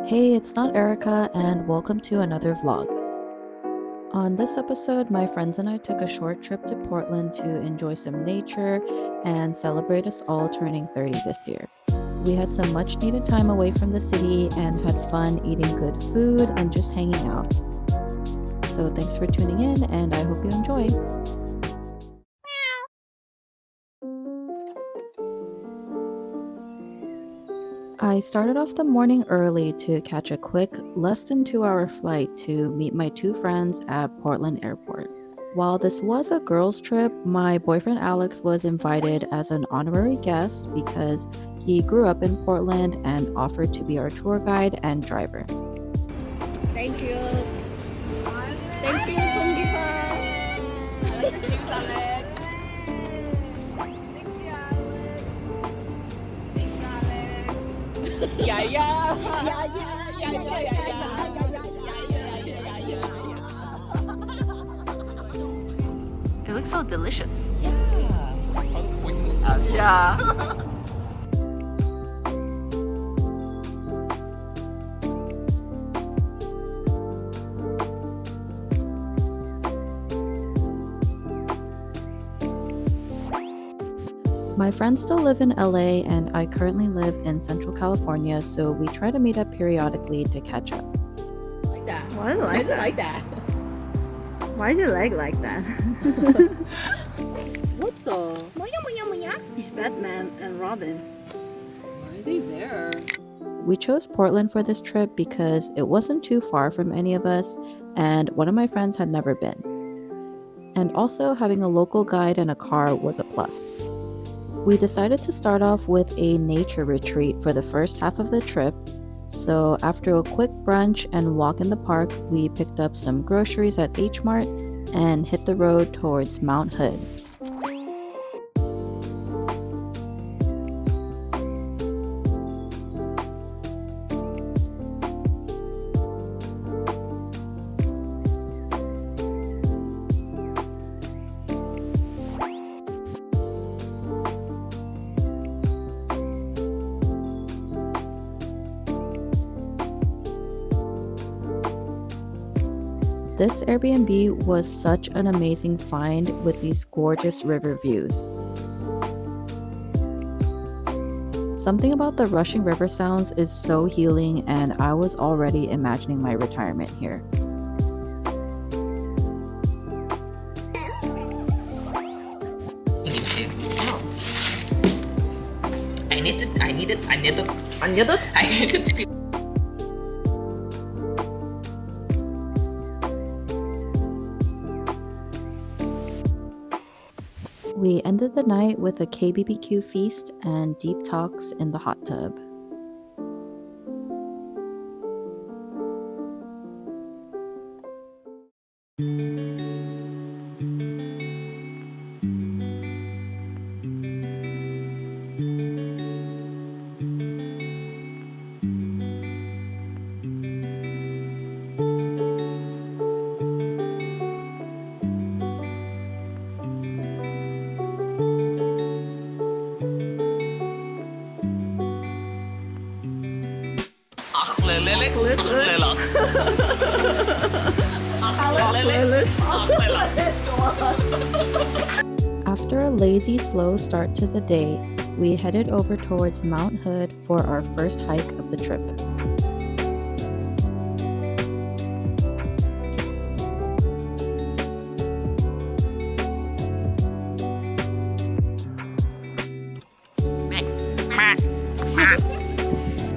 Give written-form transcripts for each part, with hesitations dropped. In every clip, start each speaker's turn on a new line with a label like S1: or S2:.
S1: Hey, it's not Erica, and welcome to another vlog. On this episode, my friends and I took a short trip to Portland to enjoy some nature and celebrate us all turning 30 this year. We had some much needed time away from the city and had fun eating good food and just hanging out. So thanks for tuning in, and I hope you enjoy. I started off the morning early to catch a quick, less than 2 hour flight to meet my two friends at Portland Airport. While this was a girls' trip, my boyfriend Alex was invited as an honorary guest because he grew up in Portland and offered to be our tour guide and driver.
S2: Thank you. Thank you, 송기사.
S3: I like your shoes, Alex. Yeah, yeah.
S2: It looks so delicious.
S3: Yeah. It's probably poisonous as well.
S2: Yeah.
S1: My friends still live in LA and I currently live in Central California, so we try to meet up periodically to catch up.
S3: Like that.
S2: Why do you
S3: Why
S2: like
S3: is it
S2: that?
S3: like that?
S2: Why is your leg like that?
S3: What the? Moya.
S2: He's Batman and Robin.
S3: Why are they there?
S1: We chose Portland for this trip because it wasn't too far from any of us, and one of my friends had never been. And also, having a local guide and a car was a plus. We decided to start off with a nature retreat for the first half of the trip. So, after a quick brunch and walk in the park, we picked up some groceries at H Mart and hit the road towards Mount Hood. This Airbnb was such an amazing find with these gorgeous river views. Something about the rushing river sounds is so healing, and I was already imagining my retirement here.
S3: I need to
S1: We ended the night with a KBBQ feast and deep talks in the hot tub. After a lazy, slow start to the day, we headed over towards Mount Hood for our first hike of the trip.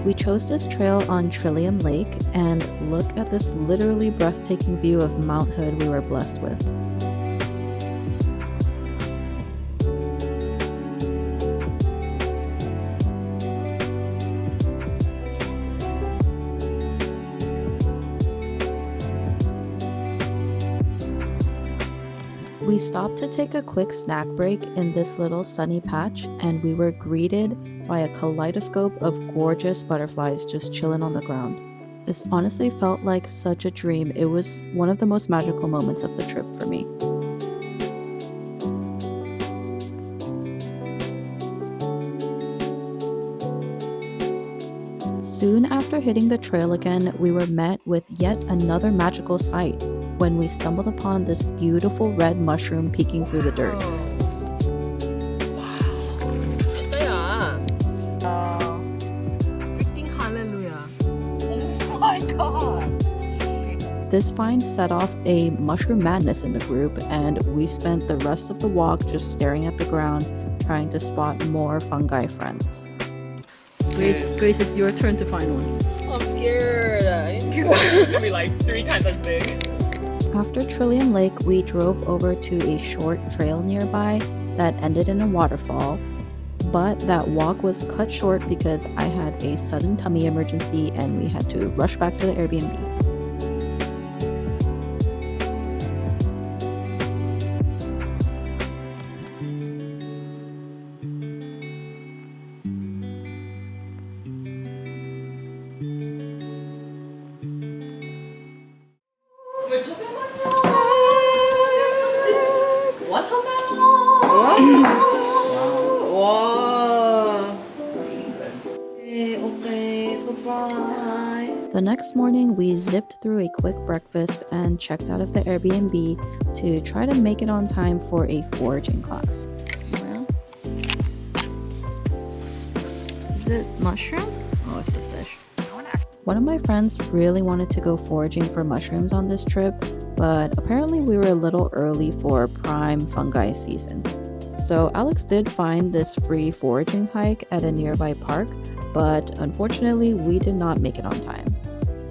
S1: We chose this trail on Trillium Lake, and look at this literally breathtaking view of Mount Hood we were blessed with. We stopped to take a quick snack break in this little sunny patch, and we were greeted by a kaleidoscope of gorgeous butterflies just chilling on the ground. This honestly felt like such a dream. It was one of the most magical moments of the trip for me. Soon after hitting the trail again, we were met with yet another magical sight when we stumbled upon this beautiful red mushroom peeking through the dirt.
S3: 진짜야. freaking hallelujah. Oh my god.
S1: This find set off a mushroom madness in the group, and we spent the rest of the walk just staring at the ground, trying to spot more fungi friends.
S2: Grace, it's your turn to find one.
S3: I'm scared. It's gonna be like 3 times as big.
S1: After Trillium Lake, we drove over to a short trail nearby that ended in a waterfall, but that walk was cut short because I had a sudden tummy emergency and we had to rush back to the Airbnb. The next morning, we zipped through a quick breakfast and checked out of the Airbnb to try to make it on time for a foraging class.
S2: Well, is it mushroom? Oh, it's a fish.
S1: One of my friends really wanted to go foraging for mushrooms on this trip, but apparently we were a little early for prime fungi season. So Alex did find this free foraging hike at a nearby park, but unfortunately we did not make it on time.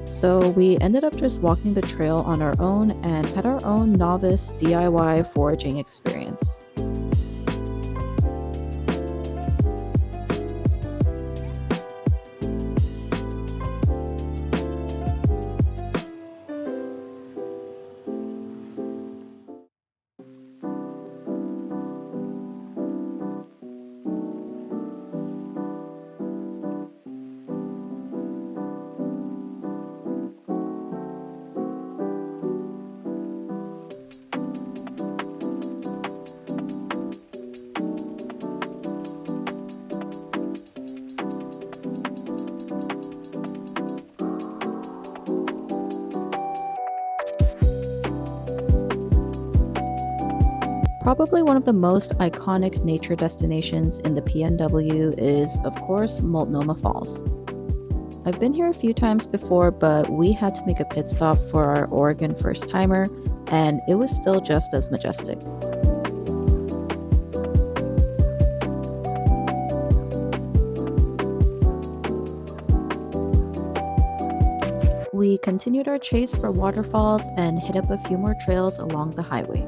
S1: So we ended up just walking the trail on our own and had our own novice DIY foraging experience. Probably one of the most iconic nature destinations in the PNW is, of course, Multnomah Falls. I've been here a few times before, but we had to make a pit stop for our Oregon first timer, and it was still just as majestic. We continued our chase for waterfalls and hit up a few more trails along the highway.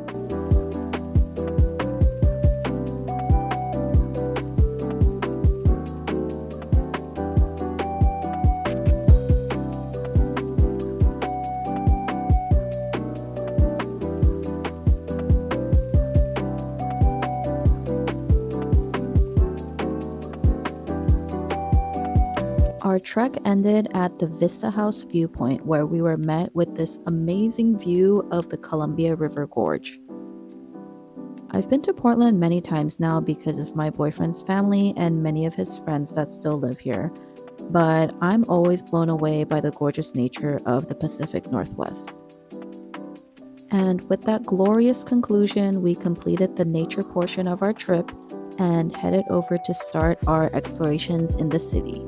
S1: Our trek ended at the Vista House viewpoint, where we were met with this amazing view of the Columbia River Gorge. I've been to Portland many times now because of my boyfriend's family and many of his friends that still live here, but I'm always blown away by the gorgeous nature of the Pacific Northwest. And with that glorious conclusion, we completed the nature portion of our trip and headed over to start our explorations in the city.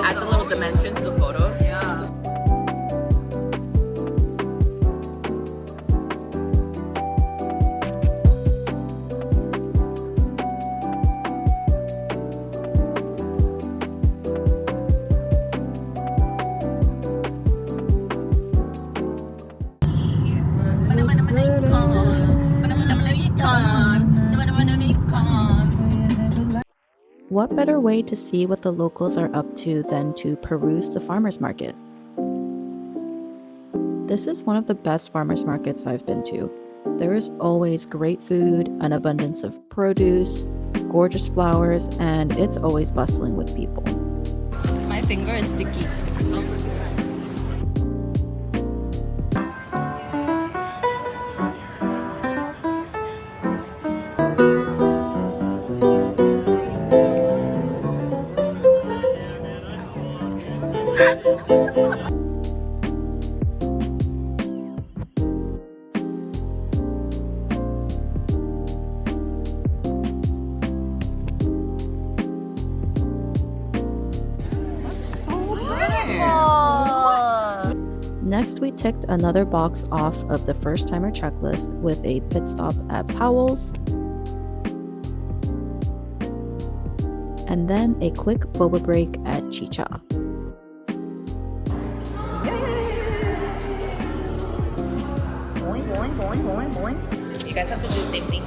S3: Adds a little dimension to the photos.
S2: Yeah.
S1: what better way to see what the locals are up to than to peruse the farmers market? This is one of the best farmers markets I've been to. There is always great food, an abundance of produce, gorgeous flowers, and it's always bustling with people.
S2: My finger is sticky.
S1: Next, we ticked another box off of the first timer checklist with a pit stop at Powell's, and then a quick boba break at Chicha.
S2: Boing, boing, boing, boing, boing.
S3: You guys have to do the same thing.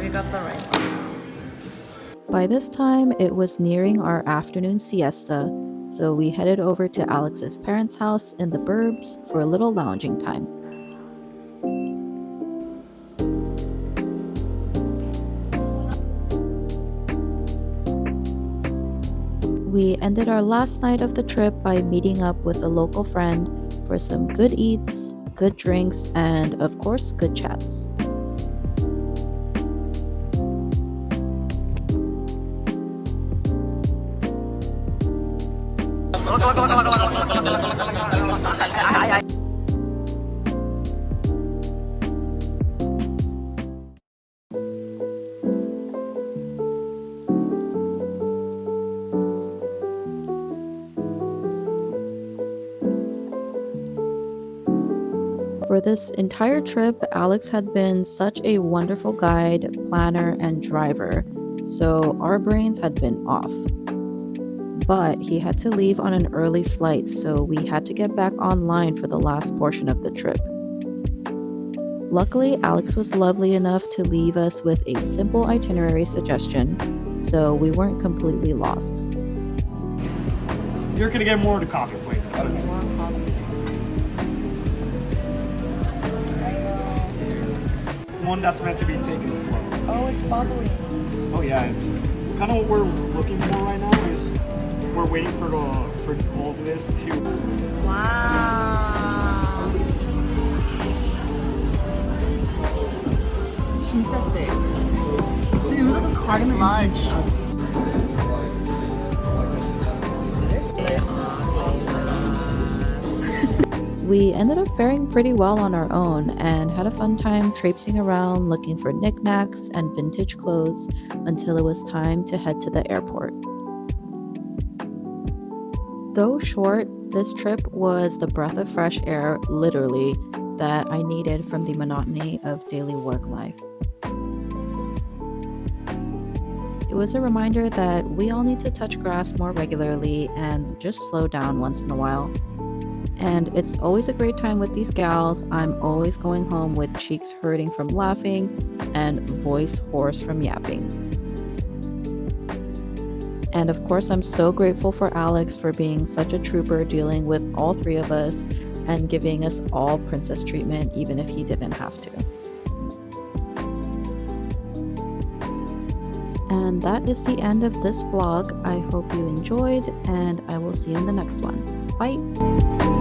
S2: We got the right one.
S1: By this time, it was nearing our afternoon siesta, so we headed over to Alex's parents' house in the burbs for a little lounging time. We ended our last night of the trip by meeting up with a local friend for some good eats, good drinks, and of course, good chats. For this entire trip, Alex had been such a wonderful guide, planner, and driver, so our brains had been off. But he had to leave on an early flight, so we had to get back online for the last portion of the trip. Luckily, Alex was lovely enough to leave us with a simple itinerary suggestion, so we weren't completely lost.
S4: You're gonna get more of the coffee plate. One that's meant to be taken slow.
S2: Oh, it's bubbly.
S4: Oh yeah, it's kind of what we're looking for right now. Is we're waiting for all of this to.
S2: Wow. 진짜 돼. 지금 무조건 가리면 있어.
S1: We ended up faring pretty well on our own and had a fun time traipsing around looking for knickknacks and vintage clothes until it was time to head to the airport. Though short, this trip was the breath of fresh air, literally, that I needed from the monotony of daily work life. It was a reminder that we all need to touch grass more regularly and just slow down once in a while. And it's always a great time with these gals. I'm always going home with cheeks hurting from laughing and voice hoarse from yapping. And of course, I'm so grateful for Alex for being such a trooper dealing with all three of us and giving us all princess treatment, even if he didn't have to. And that is the end of this vlog. I hope you enjoyed, and I will see you in the next one. Bye!